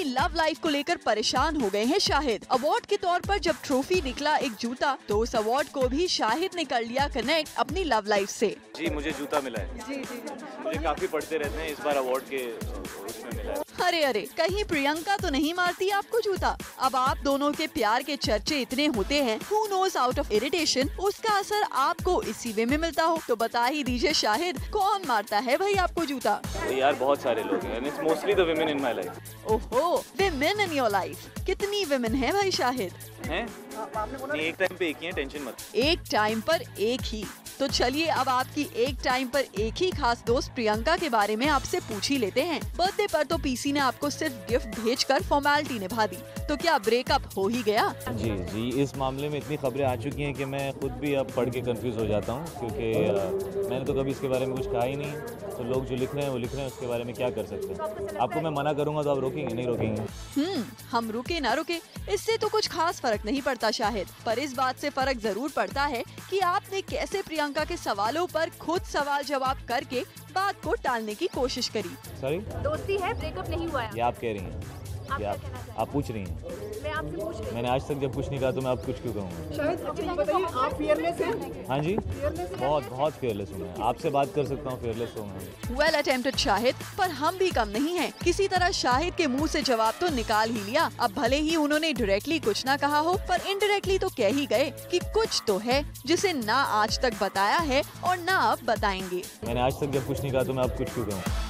Love life को लेकर परेशान हो गए हैं शाहिद। अवार्ड के तौर पर जब ट्रॉफी निकला एक जूता, तो उस अवार्ड को भी शाहिद ने कर लिया कनेक्ट अपनी लव लाइफ से। जी मुझे जूता मिला है। जी जी मुझे काफी पढ़ते रहते हैं, इस बार अवार्ड के उसमें मिला है। अरे अरे, कहीं प्रियंका तो नहीं मारती आपको जूता? अब आप दोनों के प्यार के चर्चे इतने होते हैं, who knows out of irritation उसका असर आपको इसी वे में मिलता हो। तो बता ही दीजिए शाहिद, कौन मारता है भाई आपको जूता? तो यार बहुत सारे लोग हैं, it's mostly the women in my life. ओहो, विमेन इन योर लाइफ। कितनी विमेन है भाई शाहिद? हैं? नहीं, एक टाइम पे एक ही है, टेंशन मत। एक टाइम पर एक ही। तो चलिए अब आपकी एक टाइम पर एक ही खास दोस्त प्रियंका के बारे में आपसे पूछ ही लेते हैं। बर्थडे पर तो पीसी ने आपको सिर्फ गिफ्ट भेजकर फॉर्मेलिटी निभा दी, तो क्या ब्रेकअप हो ही गया? जी जी, इस मामले में इतनी खबरें आ चुकी हैं कि मैं खुद भी अब पढ़ के कंफ्यूज हो जाता हूँ, क्योंकि मैंने तो कभी इसके बारे में कुछ कहा ही नहीं। तो लोग जो लिख रहे हैं वो लिख रहे हैं, उसके बारे में क्या कर सकते हैं। आपको मैं मना करूँगा तो आप रोकेंगे? नहीं रोकेंगे। हम रुके ना रुके इससे तो कुछ खास फर्क नहीं पड़ता शाहिद, पर इस बात से फर्क जरूर पड़ता है कि आपने कैसे प्रियंका के सवालों पर खुद सवाल जवाब करके बात को टालने की कोशिश करी। सॉरी, दोस्ती है, ब्रेकअप नहीं हुआ है। ये आप कह रही हैं, ये आप पूछ रही हैं। मैं आपसे पूछ रही हूँ। मैंने आज तक जब कुछ नहीं कहा तो मैं अब कुछ क्यों कहूँगा? शायद बताइए, आप fearless हैं? हाँ जी, बहुत फेयरलेस हूँ मैं। आपसे बात कर सकता हूँ, फेयरलेस हूँ मैं। वेल अटेम्प्टेड शाहिद, पर हम भी कम नहीं हैं। किसी तरह शाहिद के मुंह से जवाब तो निकाल ही लिया। अब भले ही उन्होंने डायरेक्टली कुछ ना कहा हो, पर इनडायरेक्टली तो कह ही गए कि कुछ तो है जिसे ना आज तक बताया है और ना अब बताएंगे। मैंने आज तक जब कुछ नहीं कहा तो मैं अब कुछ क्यों कहूँ?